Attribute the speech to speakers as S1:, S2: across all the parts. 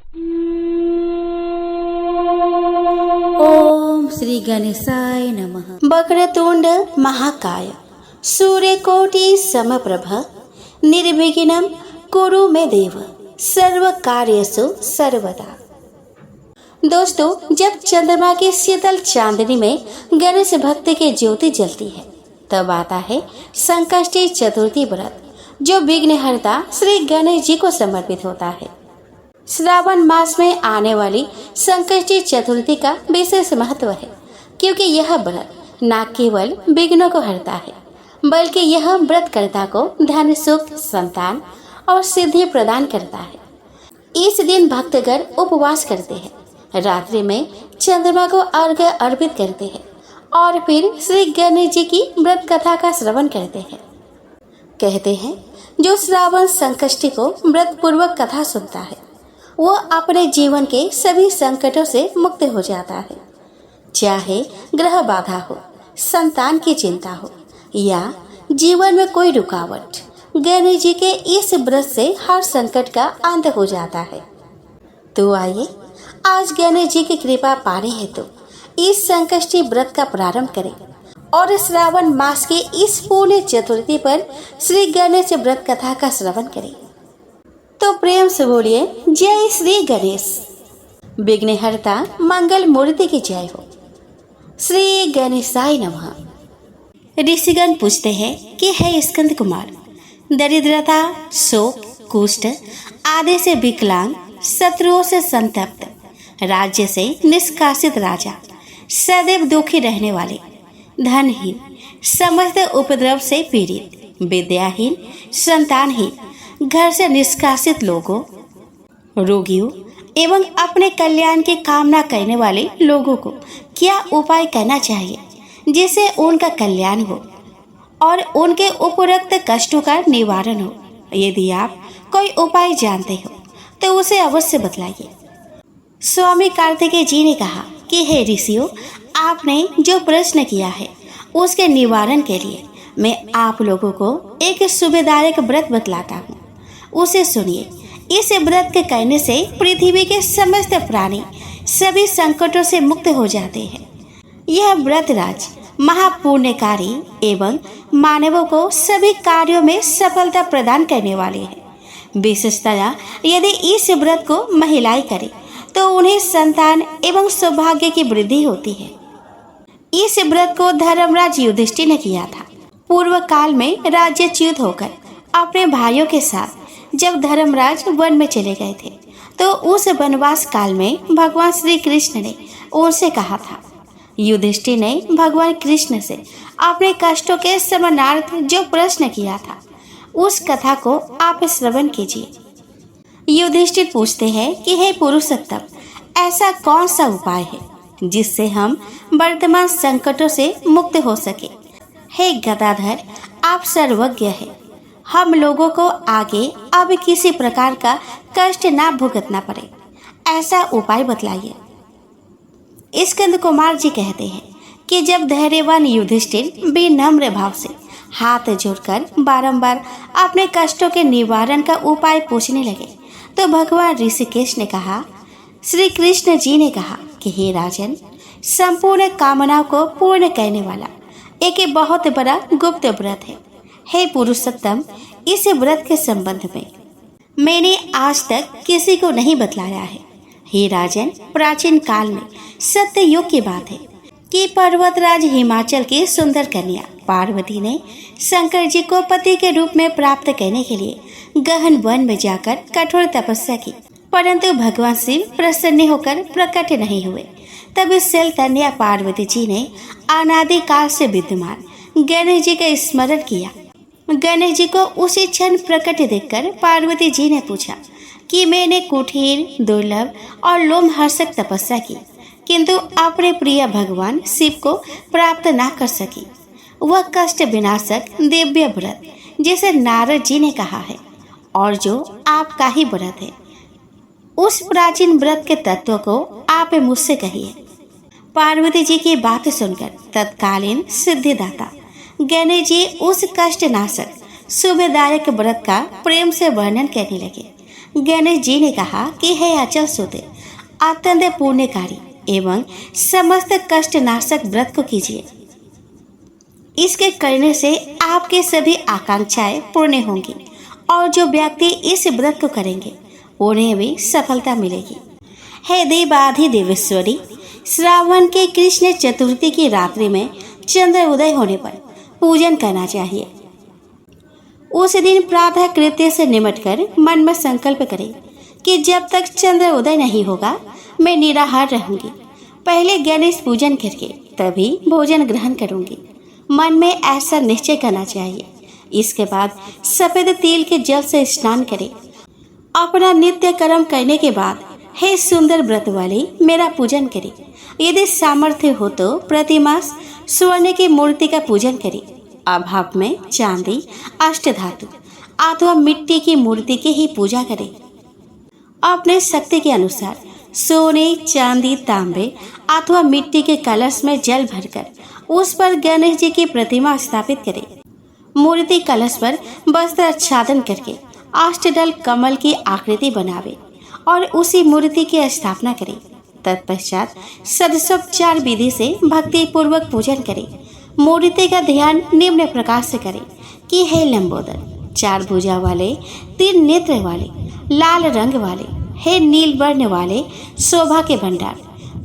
S1: ओम श्री गणेशाय नमः। वक्रतुंड महाकाय सूर्यकोटि समप्रभ निर्विघ्नं कुरु मे देव सर्व कार्येषु सर्वदा। दोस्तों, जब चंद्रमा की शीतल चांदनी में गणेश भक्ति की ज्योति जलती है तब आता है संकष्टी चतुर्थी व्रत, जो विघ्नहर्ता श्री गणेश जी को समर्पित होता है। श्रावण मास में आने वाली संकष्टी चतुर्थी का विशेष महत्व है, क्योंकि यह व्रत न केवल विघ्नों को हरता है, बल्कि यह व्रतकर्ता को धन, सुख, संतान और सिद्धि प्रदान करता है। इस दिन भक्तगण उपवास करते हैं, रात्रि में चंद्रमा को अर्घ्य अर्पित करते हैं और फिर श्री गणेश जी की व्रत कथा का श्रवण करते हैं। कहते हैं, जो श्रावण संकष्टी को व्रत पूर्वक कथा सुनता है वो अपने जीवन के सभी संकटों से मुक्त हो जाता है। चाहे ग्रह बाधा हो, संतान की चिंता हो या जीवन में कोई रुकावट, गणेश जी के इस व्रत से हर संकट का अंत हो जाता है। तो आइए आज गणेश जी की कृपा पाने हेतु इस संकष्टी व्रत का प्रारंभ करें और श्रावण मास के इस पुण्य चतुर्थी पर श्री गणेश व्रत कथा का श्रवण करें। तो प्रेम से बोलिए जय श्री गणेश। विघ्नहर्ता मंगल मूर्ति की जय हो। श्री गणेशाय नमः। ऋषिगण पूछते हैं कि हे स्कंद कुमार, दरिद्रता, शोक, कुष्ठ आदि से विकलांग, शत्रुओं से संतप्त, राज्य से निष्कासित राजा, सदैव दुखी रहने वाले, धनहीन, समस्त उपद्रव से पीड़ित, विद्याहीन, संतानहीन, घर से निष्कासित लोगों, रोगियों एवं अपने कल्याण की कामना करने वाले लोगों को क्या उपाय करना चाहिए जिससे उनका कल्याण हो और उनके उपरोक्त कष्टों का निवारण हो? यदि आप कोई उपाय जानते हो तो उसे अवश्य बतलाइए। स्वामी कार्तिकेय जी ने कहा कि हे ऋषियों, आपने जो प्रश्न किया है उसके निवारण के लिए मैं आप लोगों को एक सुविधायक व्रत बतलाता हूँ, उसे सुनिए। इस व्रत के करने से पृथ्वी के समस्त प्राणी सभी संकटों से मुक्त हो जाते हैं। यह व्रत राज महापुण्यकारी एवं मानवों को सभी कार्यों में सफलता प्रदान करने वाले हैं। विशेषतः यदि इस व्रत को महिलाएं करें तो उन्हें संतान एवं सौभाग्य की वृद्धि होती है। इस व्रत को धर्मराज युधिष्ठिर ने किया था। पूर्व काल में राज्यच्युत होकर अपने भाइयों के साथ जब धर्मराज वन में चले गए थे तो उस वनवास काल में भगवान श्री कृष्ण ने उनसे कहा था। युधिष्ठिर ने भगवान कृष्ण से अपने कष्टों के समानार्थ जो प्रश्न किया था उस कथा को आप श्रवण कीजिए। युधिष्ठिर पूछते हैं कि हे पुरुषोत्तम, ऐसा कौन सा उपाय है जिससे हम वर्तमान संकटों से मुक्त हो सके? हे गदाधर, आप सर्वज्ञ हैं। हम लोगों को आगे अब किसी प्रकार का कष्ट ना भुगतना पड़े, ऐसा उपाय बतलाइए। स्कंद कुमार जी कहते हैं कि जब धैर्यवान युधिष्ठिर विनम्र भाव से हाथ जोड़कर बारंबार अपने कष्टों के निवारण का उपाय पूछने लगे तो भगवान ऋषिकेश ने कहा, श्री कृष्ण जी ने कहा कि हे राजन, संपूर्ण कामनाओं को पूर्ण करने वाला एक बहुत बड़ा गुप्त व्रत है। हे पुरुषोत्तम, इस व्रत के संबंध में मैंने आज तक किसी को नहीं बतलाया है। हे राजन, प्राचीन काल में सत्य युग की बात है कि पर्वतराज हिमाचल की सुंदर कन्या पार्वती ने शंकर जी को पति के रूप में प्राप्त करने के लिए गहन वन में जाकर कठोर तपस्या की, परंतु भगवान शिव प्रसन्न होकर प्रकट नहीं हुए। तब शैलकन्या पार्वती जी ने अनादि काल से विद्यमान गणेश जी का स्मरण किया। गणेश जी को उसी क्षण प्रकट देखकर पार्वती जी ने पूछा कि मैंने कुटीर, दुर्लभ और लोमहर्षक तपस्या की, किंतु अपने प्रिय भगवान शिव को प्राप्त न कर सकी। वह कष्ट विनाशक दिव्य व्रत जिसे नारद जी ने कहा है और जो आपका ही व्रत है, उस प्राचीन व्रत के तत्व को आप मुझसे कहिए। पार्वती जी की बात सुनकर तत्कालीन सिद्धिदाता गणेश जी उस कष्ट नाशक शुभदायक व्रत का प्रेम से वर्णन करने लगे। गणेश जी ने कहा कि हे अचल सुत, अत्यंत पुण्यकारी एवं समस्त कष्टनाशक व्रत को कीजिए। इसके करने से आपके सभी आकांक्षाएं पूर्ण होंगी और जो व्यक्ति इस व्रत को करेंगे उन्हें भी सफलता मिलेगी। हे देवाधिदेवेश्वरी, श्रावण के कृष्ण चतुर्थी की रात्रि में चंद्र उदय होने पर पूजन करना चाहिए। उस दिन प्रातः कृत्य से निमटकर मन में संकल्प करें कि जब तक चंद्र उदय नहीं होगा मैं निराहार रहूंगी। पहले गणेश पूजन करके तभी भोजन ग्रहण करूंगी। मन में ऐसा निश्चय करना चाहिए। इसके बाद सफेद तिल के जल से स्नान करें। अपना नित्य कर्म करने के बाद हे सुंदर व्रत वाली मेरा पूजन करें। यदि सामर्थ्य हो तो प्रतिमास स्वर्ण की मूर्ति का पूजन करें। अभाव में चांदी, अष्टधातु अथवा मिट्टी की मूर्ति की ही पूजा करें। अपने शक्ति के अनुसार सोने, चांदी, तांबे अथवा मिट्टी के कलश में जल भरकर उस पर गणेश जी की प्रतिमा स्थापित करें। मूर्ति कलश पर वस्त्र आच्छादन करके अष्टदल कमल की आकृति बनावे और उसी मूर्ति की स्थापना करें। तत्पश्चात षोडशोपचार विधि से भक्ति पूर्वक पूजन करें। मूर्ति का ध्यान निम्न प्रकार से करें कि हे लंबोदर, 4 भुजा वाले, 3 नेत्र वाले, लाल रंग वाले, हे नील वर्ण वाले, शोभा के भंडार,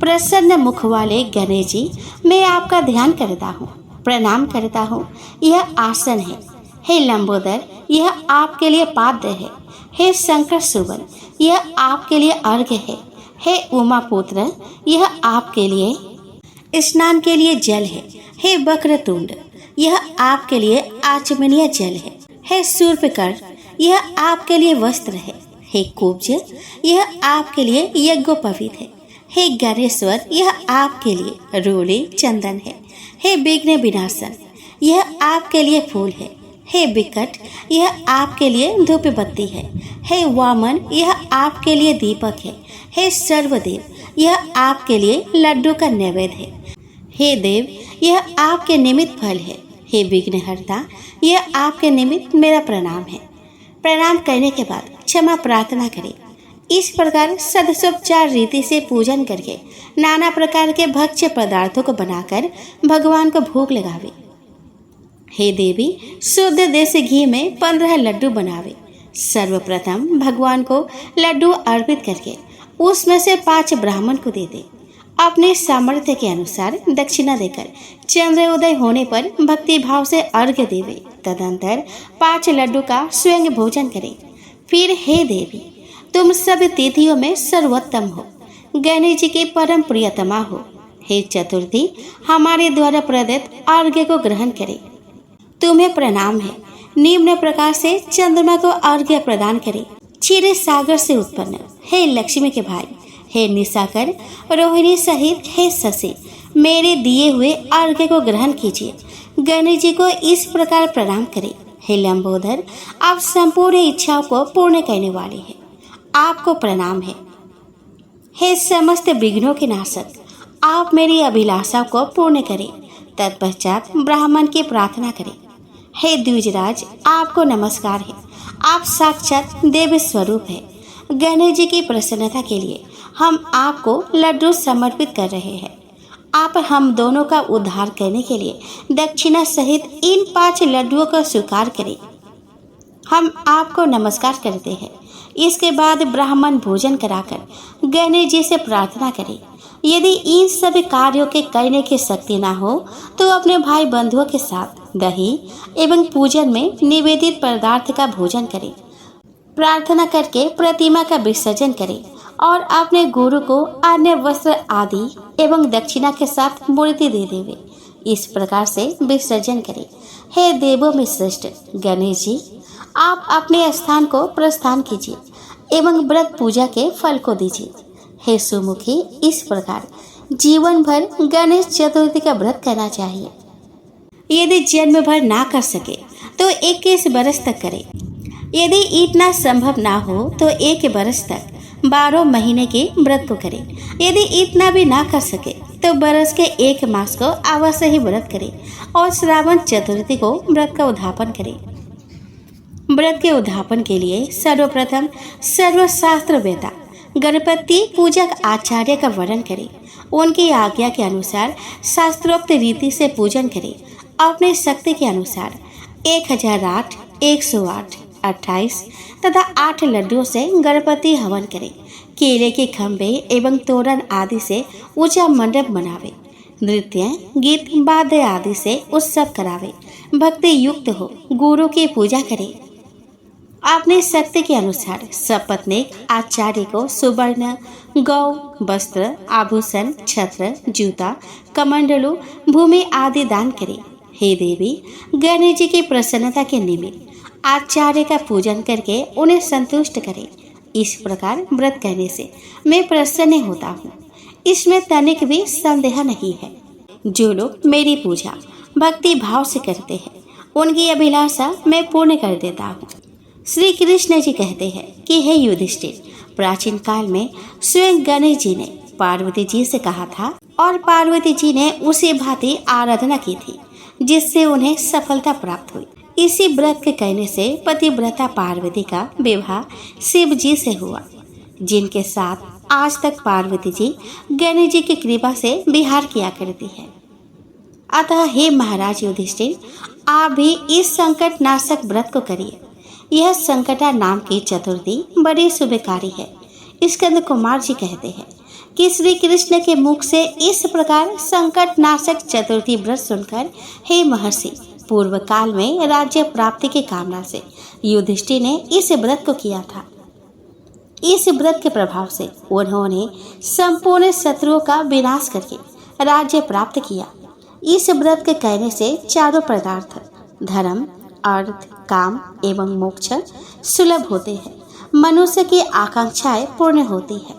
S1: प्रसन्न मुख वाले गणेश जी, मैं आपका ध्यान करता हूँ, प्रणाम करता हूँ। यह आसन है। हे लंबोदर, यह आपके लिए पाद्य है। हे शंकर सुवन, यह आपके लिए अर्घ्य है। हे उमा पुत्र, यह आपके लिए स्नान के लिए जल है। हे वक्रतुंड, यह आपके लिए आचमनीय जल है। हे शूर्पकर्ण, यह आपके लिए वस्त्र है। हे कुब्ज, यह आपके लिए यज्ञोपवीत है। हे गणेश्वर, यह आपके लिए रोले चंदन है। हे विघ्न विनाशन, यह आपके लिए फूल है। हे विकट, यह आपके लिए धूप बत्ती है। हे वामन, यह आपके लिए दीपक है। हे सर्वदेव, यह आपके लिए लड्डू का नैवेद्य है। हे देव, यह आपके निमित्त फल है। हे विघ्नहर्ता, यह आपके निमित्त मेरा प्रणाम है। प्रणाम करने के बाद क्षमा प्रार्थना करें। इस प्रकार षोडशोपचार रीति से पूजन करके नाना प्रकार के भक्ष्य पदार्थों को बनाकर भगवान को भोग लगावे। हे देवी, शुद्ध देसी घी में 15 लड्डू बनावे। सर्वप्रथम भगवान को लड्डू अर्पित करके उसमें से 5 ब्राह्मण को दे दे। अपने सामर्थ्य के अनुसार दक्षिणा देकर चंद्रोदय होने पर भक्ति भाव से अर्घ्य देवे। तदंतर 5 लड्डू का स्वयं भोजन करें। फिर हे देवी, तुम सब तिथियों में सर्वोत्तम हो, गणेश जी की परम प्रियतमा हो। हे चतुर्थी, हमारे द्वारा प्रदत्त अर्घ्य को ग्रहण करें। तुम्हें प्रणाम है। निम्न प्रकार से चंद्रमा को अर्घ्य प्रदान करें। क्षीर सागर से उत्पन्न हे लक्ष्मी के भाई, हे निशाकर, रोहिणी सहित हे शशि, मेरे दिए हुए अर्घ्य को ग्रहण कीजिए। गणेश जी को इस प्रकार प्रणाम करें। हे लंबोदर, आप संपूर्ण इच्छाओं को पूर्ण करने वाले हैं, आपको प्रणाम है। हे समस्त विघ्नों के नाशक, आप मेरी अभिलाषा को पूर्ण करें। तत्पश्चात ब्राह्मण की प्रार्थना करें। हे द्विजराज, आपको नमस्कार है। आप साक्षात देव स्वरूप है। गणेश जी की प्रसन्नता के लिए हम आपको लड्डू समर्पित कर रहे हैं। आप हम दोनों का उद्धार करने के लिए दक्षिणा सहित इन 5 लड्डुओं का स्वीकार करें। हम आपको नमस्कार करते हैं। इसके बाद ब्राह्मण भोजन कराकर गणेश जी से प्रार्थना करें। यदि इन सभी कार्यों के करने की शक्ति ना हो तो अपने भाई बंधुओं के साथ दही एवं पूजन में निवेदित पदार्थ का भोजन करें। प्रार्थना करके प्रतिमा का विसर्जन करें और अपने गुरु को अन्य वस्त्र आदि एवं दक्षिणा के साथ मूर्ति दे देवे। इस प्रकार से विसर्जन करें। हे देवों में श्रेष्ठ गणेश जी, आप अपने स्थान को प्रस्थान कीजिए एवं व्रत पूजा के फल को दीजिए। हे सुमुखी, इस प्रकार जीवन भर गणेश चतुर्थी का व्रत करना चाहिए। यदि जन्म भर ना कर सके तो 21 बरस तक करें। यदि इतना संभव ना हो तो 1 बरस तक 12 महीने के व्रत को करें। यदि इतना भी ना कर सके तो बरस के 1 मास को अवश्य ही व्रत करें और श्रावण चतुर्थी को व्रत का उद्यापन करें। व्रत के उद्यापन के लिए सर्वप्रथम सर्वशास्त्र वेता गणपति पूजक आचार्य का वर्णन करें। उनकी आज्ञा के अनुसार शास्त्रोक्त रीति से पूजन करें। अपने शक्ति के अनुसार 1008, 108, 28 तथा 8 लड्डुओं से गणपति हवन करें। केले के खंभे एवं तोरण आदि से ऊंचा मंडप बनावे। नृत्य, गीत, वाद्य आदि से उत्सव करावे। भक्ति युक्त हो गुरु की पूजा करे। अपने शक्ति के अनुसार सपत्नीक आचार्य को सुवर्ण, गौ, वस्त्र, आभूषण, छत्र, जूता, कमंडलू, भूमि आदि दान करे। हे देवी, गणेश जी की प्रसन्नता के निमित्त आचार्य का पूजन करके उन्हें संतुष्ट करें। इस प्रकार व्रत करने से मैं प्रसन्न होता हूँ, इसमें तनिक भी संदेह नहीं है। जो लोग मेरी पूजा भक्ति भाव से करते हैं उनकी अभिलाषा मैं पूर्ण कर देता हूँ। श्री कृष्ण जी कहते हैं कि हे युधिष्ठिर, प्राचीन काल में स्वयं गणेश जी ने पार्वती जी से कहा था और पार्वती जी ने उसी भांति आराधना की थी जिससे उन्हें सफलता प्राप्त हुई। इसी व्रत के कहने से पतिव्रता पार्वती का विवाह शिव जी से हुआ, जिनके साथ आज तक पार्वती जी गणेश जी की कृपा से विहार किया करती है। अतः हे महाराज युधिष्ठिर, आप भी इस संकट नाशक व्रत को करिए। यह संकटा नाम की चतुर्थी बड़ी शुभकारी है। स्कंद कुमार जी कहते हैं कि श्री कृष्ण के मुख से इस प्रकार संकट नाशक चतुर्थी व्रत सुनकर हे महर्षि, पूर्व काल में राज्य प्राप्ति की कामना से युधिष्ठिर ने इस व्रत को किया था। इस व्रत के प्रभाव से उन्होंने संपूर्ण शत्रुओं का विनाश करके राज्य प्राप्त किया। इस व्रत के कहने से चारों पदार्थ धर्म, अर्थ, काम एवं मोक्ष सुलभ होते हैं। मनुष्य की आकांक्षाएं पूर्ण होती है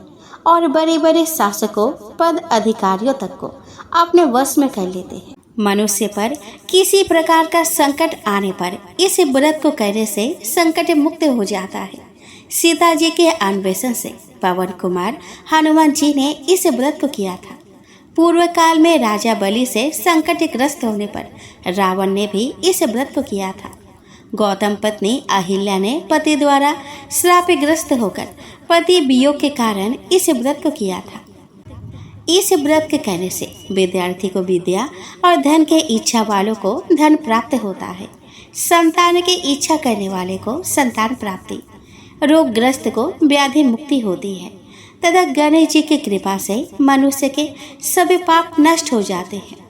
S1: और बड़े बड़े शासकों, पद अधिकारियों तक को अपने वश में कर लेते हैं। मनुष्य पर किसी प्रकार का संकट आने पर इस व्रत को करने से संकट मुक्त हो जाता है। सीता जी के अन्वेषण से पवन कुमार हनुमान जी ने इस व्रत को किया था। पूर्व काल में राजा बलि से संकटग्रस्त होने पर रावण ने भी इस व्रत को किया था। गौतम पत्नी अहिल्या ने पति द्वारा श्रापग्रस्त होकर पति वियोग के कारण इस व्रत को किया था। इस व्रत के करने से विद्यार्थी को विद्या और धन के इच्छा वालों को धन प्राप्त होता है। संतान की इच्छा करने वाले को संतान प्राप्ति, रोगग्रस्त को व्याधि मुक्ति होती है तथा गणेश जी की कृपा से मनुष्य के सभी पाप नष्ट हो जाते हैं।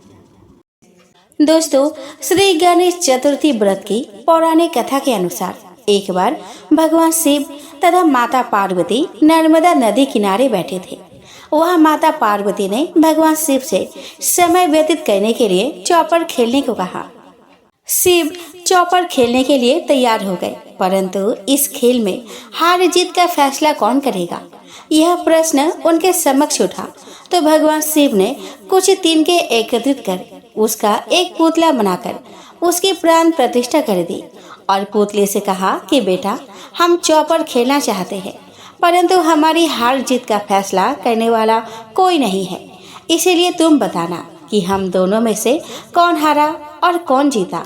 S1: दोस्तों, श्री गणेश चतुर्थी व्रत की पौराणिक कथा के अनुसार एक बार भगवान शिव तथा माता पार्वती नर्मदा नदी किनारे बैठे थे। वहाँ माता पार्वती ने भगवान शिव से समय व्यतीत करने के लिए चौपर खेलने को कहा। शिव चौपर खेलने के लिए तैयार हो गए, परंतु इस खेल में हार जीत का फैसला कौन करेगा, यह प्रश्न उनके समक्ष उठा। तो भगवान शिव ने कुछ तिनके एकत्रित कर उसका एक पुतला बनाकर उसकी प्राण प्रतिष्ठा कर दी और पुतले से कहा कि बेटा, हम चौपर खेलना चाहते हैं, परंतु हमारी हार जीत का फैसला करने वाला कोई नहीं है। इसीलिए तुम बताना कि हम दोनों में से कौन हारा और कौन जीता।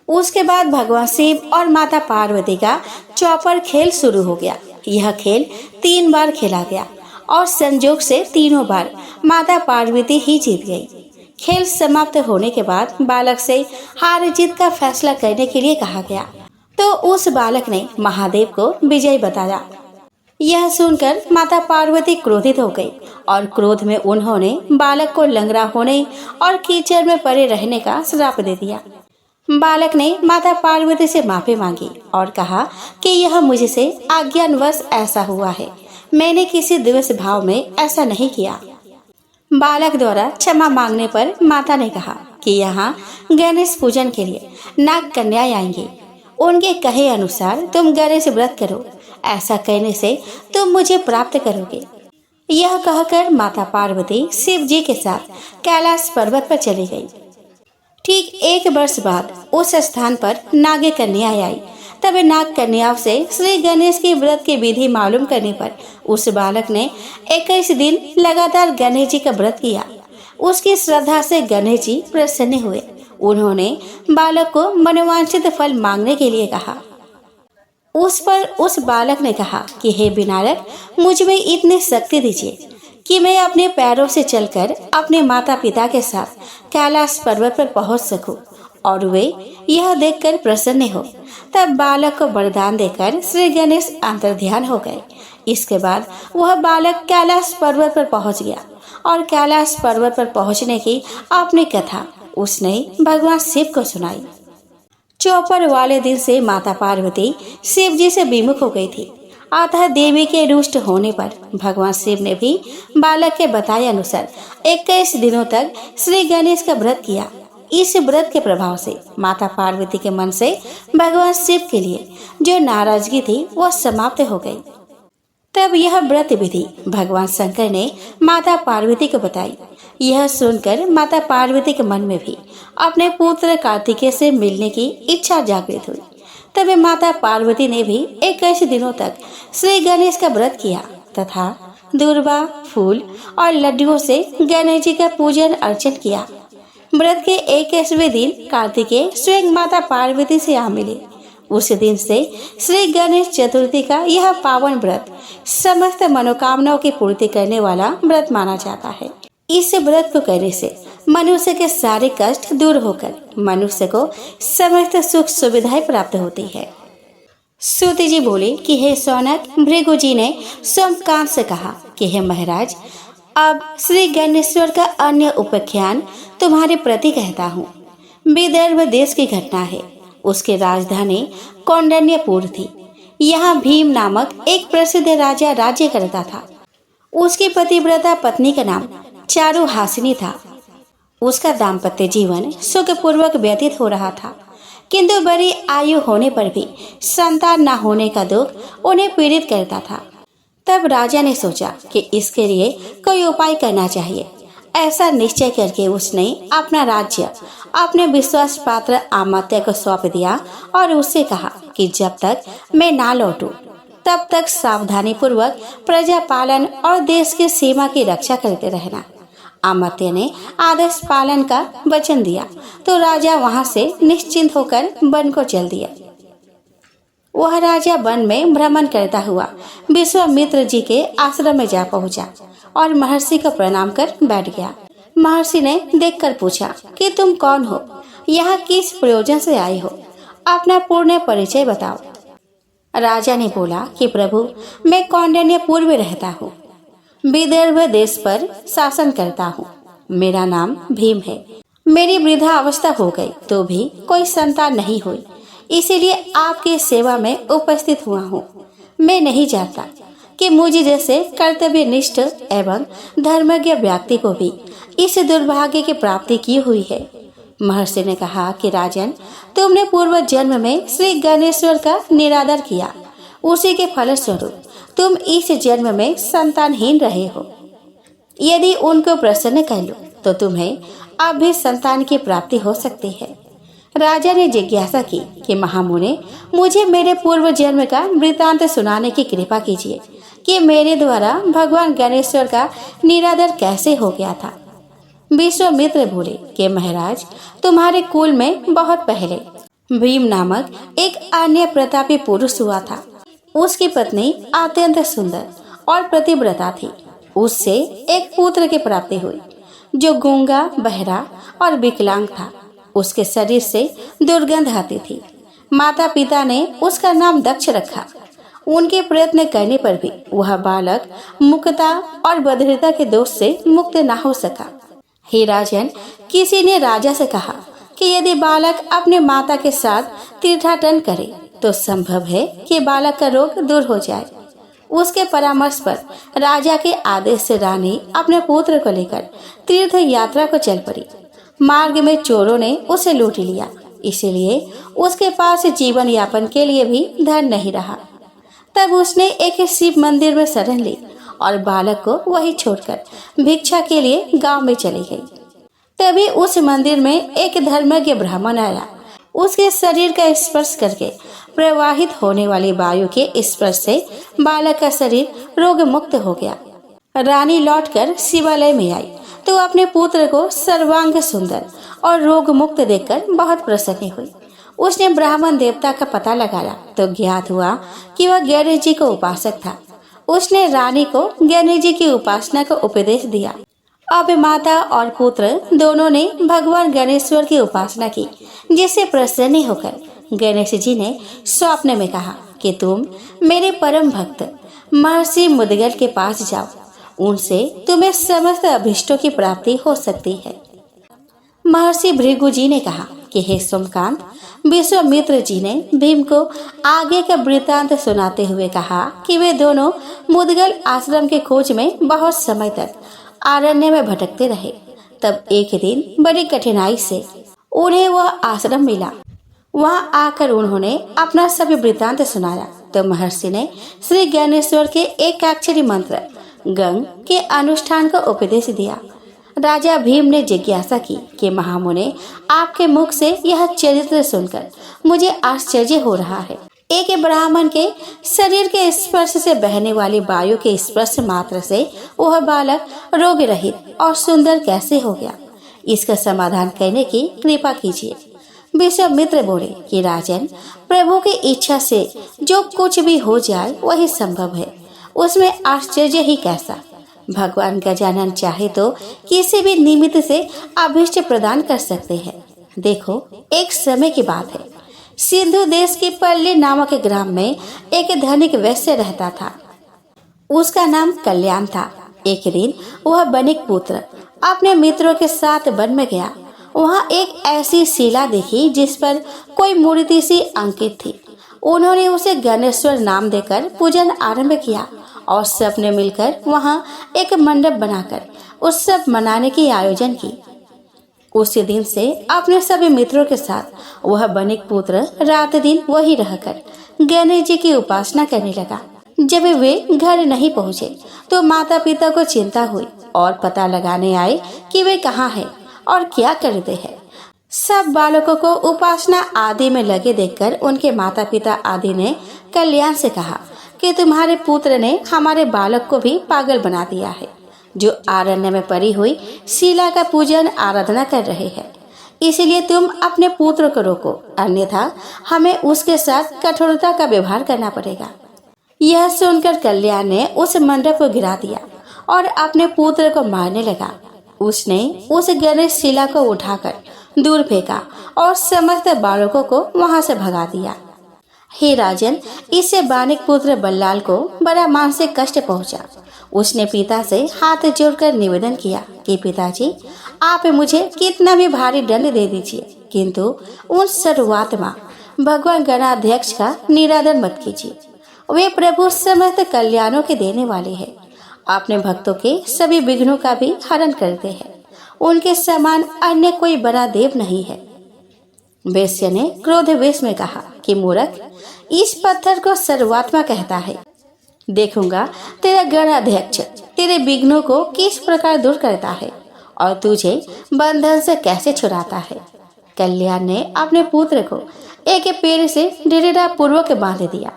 S1: उसके बाद भगवान शिव और माता पार्वती का चौपर खेल शुरू हो गया। यह खेल 3 बार खेला गया और संजोग से तीनों बार माता पार्वती ही जीत गई। खेल समाप्त होने के बाद बालक से हार जीत का फैसला करने के लिए कहा गया, तो उस बालक ने महादेव को विजय बताया। यह सुनकर माता पार्वती क्रोधित हो गई और क्रोध में उन्होंने बालक को लंगड़ा होने और कीचड़ में पड़े रहने का श्राप दे दिया। बालक ने माता पार्वती से माफी मांगी और कहा कि यह मुझसे आज्ञानवश ऐसा हुआ है, मैंने किसी द्वेष भाव में ऐसा नहीं किया। बालक द्वारा क्षमा मांगने पर माता ने कहा कि यहाँ गणेश पूजन के लिए नाग कन्या आएंगे, उनके कहे अनुसार तुम गणेश व्रत करो, ऐसा करने से तुम मुझे प्राप्त करोगे। यह कहकर माता पार्वती शिव जी के साथ कैलाश पर्वत पर चली गई। ठीक 1 वर्ष बाद उस स्थान पर नाग कन्या आई। तब नाग कन्याओं से श्री गणेश की व्रत की विधि मालूम करने पर उस बालक ने 21 दिन लगातार गणेश जी का व्रत किया। उसकी श्रद्धा से गणेश जी प्रसन्न हुए। उन्होंने बालक को मनोवांछित फल मांगने के लिए कहा। उस पर उस बालक ने कहा कि हे विनायक, मुझ में इतनी शक्ति दीजिए कि मैं अपने पैरों से चलकर अपने माता पिता के साथ कैलाश पर्वत पर पहुंच सकूं और वे यह देखकर प्रसन्न हो। तब बालक को वरदान देकर श्री गणेश अंतर्ध्यान हो गए। इसके बाद वह बालक कैलाश पर्वत पर पहुंच गया और कैलाश पर्वत पर पहुंचने की अपनी कथा उसने भगवान शिव को सुनाई। चौपर वाले दिन से माता पार्वती शिव जी से विमुख हो गई थी। अतः देवी के रुष्ट होने पर भगवान शिव ने भी बालक के बताए अनुसार 21 दिनों तक श्री गणेश का व्रत किया। इस व्रत के प्रभाव से माता पार्वती के मन से भगवान शिव के लिए जो नाराजगी थी वह समाप्त हो गई। तब यह व्रत विधि भगवान शंकर ने माता पार्वती को बताई। यह सुनकर माता पार्वती के मन में भी अपने पुत्र कार्तिकेय से मिलने की इच्छा जागृत हुई। तब माता पार्वती ने भी 21 दिनों तक श्री गणेश का व्रत किया तथा दूर्वा, फूल और लड्डुओं से गणेश जी का पूजन अर्चन किया। व्रत के 21वें दिन कार्तिकेय स्वयं माता पार्वती से आ मिले। उस दिन से श्री गणेश चतुर्थी का यह पावन व्रत समस्त मनोकामनाओं की पूर्ति करने वाला व्रत माना जाता है। इस व्रत को करने से मनुष्य के सारे कष्ट दूर होकर मनुष्य को समस्त सुख सुविधाएं प्राप्त होती है। सूत जी बोले कि हे सौनक, भृगु जी ने सोमकांत से कहा कि हे महाराज, अब श्री गणेश्वर का अन्य उपाख्यान तुम्हारे प्रति कहता हूँ। विदर्भ देश की घटना है। उसकी राजधानी कौंडन्यपुर थी। यहाँ भीम नामक एक प्रसिद्ध राजा राज्य करता था। उसकी पतिव्रता पत्नी का नाम चारुहासिनी था। उसका दाम्पत्य जीवन सुखपूर्वक व्यतीत हो रहा था, किंतु बड़ी आयु होने पर भी संतान न होने का दुख उन्हें पीड़ित करता था। तब राजा ने सोचा कि इसके लिए कोई उपाय करना चाहिए। ऐसा निश्चय करके उसने अपना राज्य अपने विश्वास पात्र अमात्य को सौंप दिया और उससे कहा कि जब तक मैं ना लौटूं तब तक सावधानी पूर्वक प्रजा पालन और देश की सीमा की रक्षा करते रहना। अमात्य ने आदेश पालन का वचन दिया तो राजा वहां से निश्चिंत होकर वन को चल दिया। वह राजा वन में भ्रमण करता हुआ विश्वामित्र जी के आश्रम में जा पहुंचा और महर्षि को प्रणाम कर बैठ गया। महर्षि ने देखकर पूछा कि तुम कौन हो, यहाँ किस प्रयोजन से आए हो, अपना पूर्ण परिचय बताओ। राजा ने बोला कि प्रभु, मैं कौंडन्यपुर में रहता हूँ, विदर्भ देश पर शासन करता हूँ। मेरा नाम भीम है। मेरी वृद्धा अवस्था हो गई तो भी कोई संतान नहीं हुई, इसीलिए आपकी सेवा में उपस्थित हुआ हूँ। मैं नहीं चाहता कि मुझे जैसे कर्तव्यनिष्ठ एवं धर्मज्ञ व्यक्ति को भी इस दुर्भाग्य की प्राप्ति की हुई है। महर्षि ने कहा कि राजन, तुमने पूर्व जन्म में श्री गणेश्वर का निरादर किया, उसी के फलस्वरूप तुम इस जन्म में संतानहीन रहे हो। यदि उनको प्रसन्न कर लो तो तुम्हें अब भी संतान की प्राप्ति हो सकती है। राजा ने जिज्ञासा की कि महामुने, मुझे मेरे पूर्व जन्म का वृतांत सुनाने की कृपा कीजिए कि मेरे द्वारा भगवान गणेश्वर का निरादर कैसे हो गया था। विश्वामित्र बोले कि महाराज, तुम्हारे कुल में बहुत पहले भीम नामक एक अन्य प्रतापी पुरुष हुआ था। उसकी पत्नी अत्यंत सुंदर और पतिव्रता थी। उससे एक पुत्र की प्राप्ति हुई जो गूंगा, बहरा और विकलांग था। उसके शरीर से दुर्गंध आती थी। माता पिता ने उसका नाम दक्ष रखा। उनके प्रयत्न करने पर भी वह बालक मुक्ता और बधिरता के दोष से मुक्त न हो सका। हे राजन, किसी ने राजा से कहा कि यदि बालक अपने माता के साथ तीर्थाटन करे तो संभव है कि बालक का रोग दूर हो जाए। उसके परामर्श पर राजा के आदेश से रानी अपने पुत्र को लेकर तीर्थ यात्रा को चल पड़ी। मार्ग में चोरों ने उसे लूट लिया, इसीलिए उसके पास जीवन यापन के लिए भी धन नहीं रहा। तब उसने एक शिव मंदिर में शरण ली और बालक को वहीं छोड़कर भिक्षा के लिए गांव में चली गई। तभी उस मंदिर में एक धर्मज्ञ ब्राह्मण आया। उसके शरीर का स्पर्श करके प्रवाहित होने वाली वायु के स्पर्श से बालक का शरीर रोग मुक्त हो गया। रानी लौटकर शिवालय में आई तो अपने पुत्र को सर्वांग सुंदर और रोग मुक्त देखकर बहुत प्रसन्न हुई। उसने ब्राह्मण देवता का पता लगाया तो ज्ञात हुआ कि वह गणेश जी का उपासक था। उसने रानी को गणेश जी की उपासना का उपदेश दिया। अब माता और पुत्र दोनों ने भगवान गणेश्वर की उपासना की, जिससे प्रसन्न होकर गणेश जी ने स्वप्न में कहा कि तुम मेरे परम भक्त महर्षि मुदगल के पास जाओ, उनसे तुम्हें समस्त अभिष्टों की प्राप्ति हो सकती है। महर्षि भृगु जी ने कहा कि हे सोमकांत, विश्वामित्र जी ने भीम को आगे का वृत्तांत सुनाते हुए कहा कि वे दोनों मुदगल आश्रम के खोज में बहुत समय तक अरण्य में भटकते रहे। तब एक दिन बड़ी कठिनाई से उन्हें वह आश्रम मिला। वहां आकर उन्होंने अपना सभी वृत्तांत सुनाया तो महर्षि ने श्री ज्ञानेश्वर के एकाक्षरी मंत्र गंग के अनुष्ठान का उपदेश दिया। राजा भीम ने जिज्ञासा की कि महामुने, आपके मुख से यह चरित्र सुनकर मुझे आश्चर्य हो रहा है। एक ब्राह्मण के शरीर के स्पर्श से बहने वाली वायु के स्पर्श मात्र से वह बालक रोग रहित और सुंदर कैसे हो गया? इसका समाधान करने की कृपा कीजिए। विश्वामित्र बोले कि राजन, प्रभु की इच्छा से जो कुछ भी हो जाए वही संभव है, उसमें आश्चर्य ही कैसा। भगवान गजानन चाहे तो किसी भी निमित्त से अभिष्ट प्रदान कर सकते हैं। देखो, एक समय की बात है, सिंधु देश के पल्ली नामक ग्राम में एक धनिक वैश्य रहता था। उसका नाम कल्याण था। एक दिन वह बनिक पुत्र अपने मित्रों के साथ वन में गया। वहाँ एक ऐसी शिला देखी जिस पर कोई मूर्ति सी अंकित थी। उन्होंने उसे गणेश्वर नाम देकर पूजन आरंभ किया और सबने मिलकर वहाँ एक मंडप बनाकर उत्सव मनाने की आयोजन की। उसी दिन से अपने सभी मित्रों के साथ वह बनिक पुत्र रात दिन वही रहकर गणेश जी की उपासना करने लगा। जब वे घर नहीं पहुँचे तो माता पिता को चिंता हुई और पता लगाने आए कि वे कहाँ हैं और क्या करते हैं। सब बालकों को उपासना आदि में लगे देखकर उनके माता पिता आदि ने कल्याण से कहा कि तुम्हारे पुत्र ने हमारे बालक को भी पागल बना दिया है, जो अरण्य में पड़ी हुई शिला का पूजन आराधना कर रहे हैं। इसलिए तुम अपने पुत्र को रोको, अन्यथा हमें उसके साथ कठोरता का व्यवहार करना पड़ेगा। यह सुनकर कल्याण ने उस मंडप को गिरा दिया और अपने पुत्र को मारने लगा। उसने उस गणेश शिला को उठाकर दूर फेंका और समस्त बालकों को वहां से भगा दिया। हे राजन, इससे बानिक पुत्र बल्लाल को बड़ा मानसिक कष्ट पहुंचा। उसने पिता से हाथ जोड़कर निवेदन किया कि पिताजी, आप मुझे कितना भी भारी दंड दे दीजिए, किंतु उन सर्वात्मा भगवान गणाध्यक्ष का निरादर मत कीजिए। वे प्रभु समस्त कल्याणों के देने वाले हैं। अपने भक्तों के सभी विघ्नों का भी हरण करते हैं। उनके समान अन्य कोई बड़ा देव नहीं है। वैश्य ने क्रोध वेश में कहा कि मूर्ख, इस पत्थर को सर्वात्मा कहता है। देखूंगा तेरा गणाध्यक्ष तेरे विघ्नों को किस प्रकार दूर करता है और तुझे बंधन से कैसे छुड़ाता है। कल्याण ने अपने पुत्र को एक पेड़ से दृढ़ता पूर्वक बांध दिया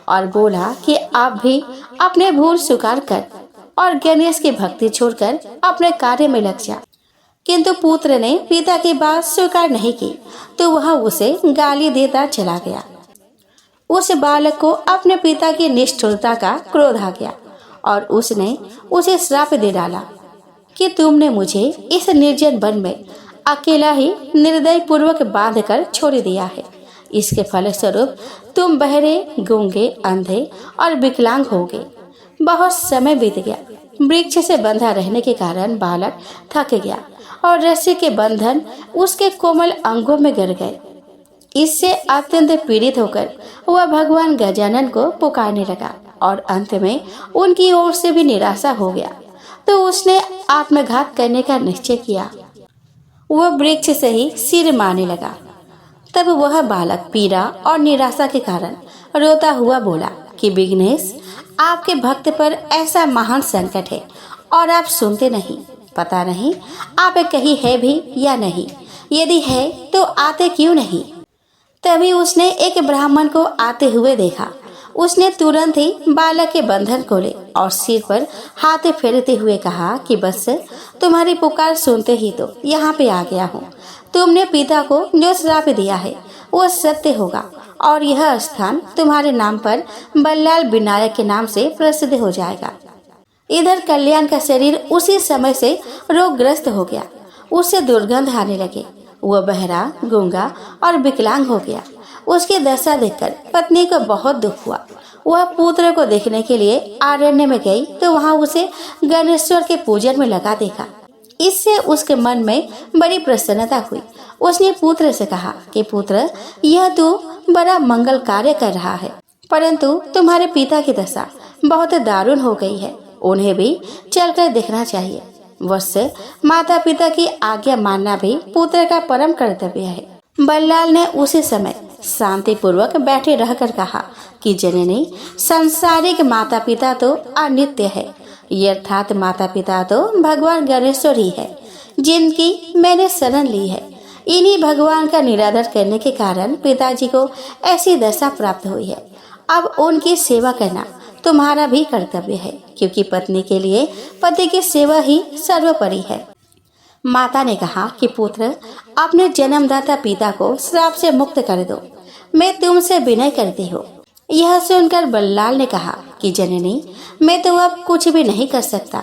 S1: और बोला कि आप भी अपने भूल स्वीकार कर और गणेश की भक्ति छोड़कर अपने कार्य में लग जा। किंतु पुत्र ने पिता की बात स्वीकार नहीं की तो वह उसे गाली देता चला गया। उस बालक को अपने पिता की निष्ठुरता का क्रोध आ गया और उसने उसे श्राप दे डाला कि तुमने मुझे इस निर्जन वन में अकेला ही निर्दय पूर्वक बांध कर छोड़ दिया है। इसके फलस्वरूप तुम बहरे, गूंगे, अंधे और विकलांग हो गए। बहुत समय बीत गया। वृक्ष से बंधा रहने के कारण बालक थक गया और रस्सी के बंधन उसके कोमल अंगों में गिर गए। इससे अत्यंत पीड़ित होकर वह भगवान गजानन को पुकारने लगा और अंत में उनकी ओर से भी निराशा हो गया तो उसने आत्मघात करने का निश्चय किया। वह वृक्ष से ही सिर मारने लगा। तब वह बालक पीड़ा और निराशा के कारण रोता हुआ बोला कि विघ्नेश, आपके भक्त पर ऐसा महान संकट है और आप सुनते नहीं। पता नहीं आप कहीं है भी या नहीं। यदि है तो आते क्यों नहीं। तभी उसने एक ब्राह्मण को आते हुए देखा। उसने तुरंत ही बालक के बंधन खोले और सिर पर हाथ फेरते हुए कहा कि बस तुम्हारी पुकार सुनते ही तो यहाँ पे आ गया हूँ। तुमने पिता को जो श्राप दिया है वो सत्य होगा और यह स्थान तुम्हारे नाम पर बल्लाल विनायक के नाम से प्रसिद्ध हो जाएगा। इधर कल्याण का शरीर उसी समय से रोगग्रस्त हो गया। उससे दुर्गंध आने लगे। वह बहरा, गूंगा और विकलांग हो गया। उसकी दशा देखकर पत्नी को बहुत दुख हुआ। वह पुत्र को देखने के लिए आरण्य में गई तो वहां उसे गणेश्वर के पूजन में लगा देखा। इससे उसके मन में बड़ी प्रसन्नता हुई। उसने पुत्र से कहा कि पुत्र, यह तू बड़ा मंगल कार्य कर रहा है, परंतु तुम्हारे पिता की दशा बहुत दारुण हो गई है। उन्हें भी चलकर देखना चाहिए। वत्स, माता पिता की आज्ञा मानना भी पुत्र का परम कर्तव्य है। बल्लाल ने उसी समय शांति पूर्वक बैठे रहकर कहा कि जननी, सांसारिक माता पिता तो अनित्य है, यथार्थ माता पिता तो भगवान गणेश्वर ही है, जिनकी मैंने शरण ली है। इन्हीं भगवान का निरादर करने के कारण पिताजी को ऐसी दशा प्राप्त हुई है। अब उनकी सेवा करना तुम्हारा भी कर्तव्य है, क्योंकि पत्नी के लिए पति की सेवा ही सर्वोपरि है। माता ने कहा कि पुत्र, अपने जन्मदाता पिता को श्राप से मुक्त कर दो। मैं तुमसे विनय करती हूँ। यह सुनकर बल्लाल ने कहा कि जननी, मैं तो अब कुछ भी नहीं कर सकता।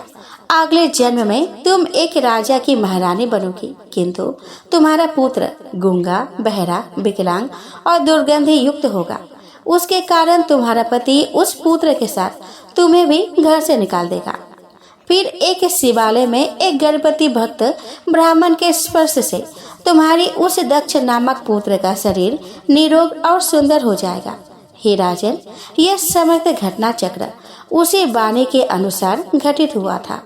S1: अगले जन्म में तुम एक राजा की महारानी बनोगी, किंतु तुम्हारा पुत्र गूंगा, बहरा, विकलांग और दुर्गंधि युक्त होगा। उसके कारण तुम्हारा पति उस पुत्र के साथ तुम्हें भी घर से निकाल देगा। फिर एक शिवालय में एक गर्भवती भक्त ब्राह्मण के स्पर्श से तुम्हारी उस दक्ष नामक पुत्र का शरीर निरोग और सुंदर हो जाएगा। हे राजन, यह समस्त घटना चक्र उसी वाणी के अनुसार घटित हुआ था।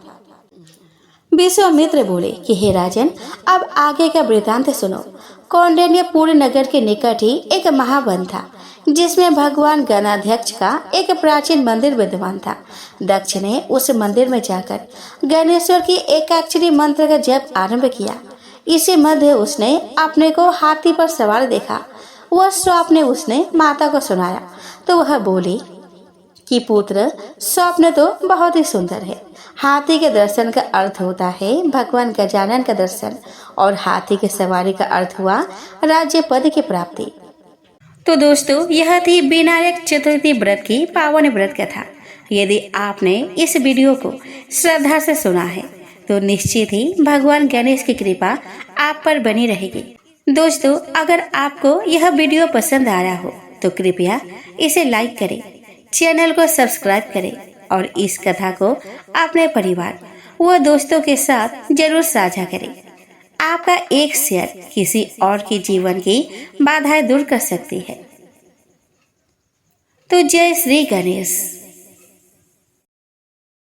S1: विश्वामित्र बोले कि हे राजन, अब आगे का वृतांत सुनो। कौंडिन्यपुर नगर के निकट ही एक महावन था, जिसमें भगवान गणाध्यक्ष का एक प्राचीन मंदिर विद्यमान था। दक्ष ने उस मंदिर में जाकर गणेश्वर की एकाक्षरी मंत्र का जप आरंभ किया। इसी मध्य उसने अपने को हाथी पर सवार देखा। वह स्वप्न उसने माता को सुनाया तो वह बोली कि पुत्र, स्वप्न तो बहुत ही सुंदर है। हाथी के दर्शन का अर्थ होता है भगवान गजानन का दर्शन, और हाथी की सवारी का अर्थ हुआ राज्य पद की प्राप्ति। तो दोस्तों, यह थी विनायक चतुर्थी व्रत की पावन व्रत कथा। यदि आपने इस वीडियो को श्रद्धा से सुना है तो निश्चित ही भगवान गणेश की कृपा आप पर बनी रहेगी। दोस्तों, अगर आपको यह वीडियो पसंद आया हो तो कृपया इसे लाइक करें, चैनल को सब्सक्राइब करें और इस कथा को अपने परिवार व दोस्तों के साथ जरूर साझा करें। आपका एक शेयर किसी और के जीवन की बाधाएं दूर कर सकती है। तो जय श्री गणेश।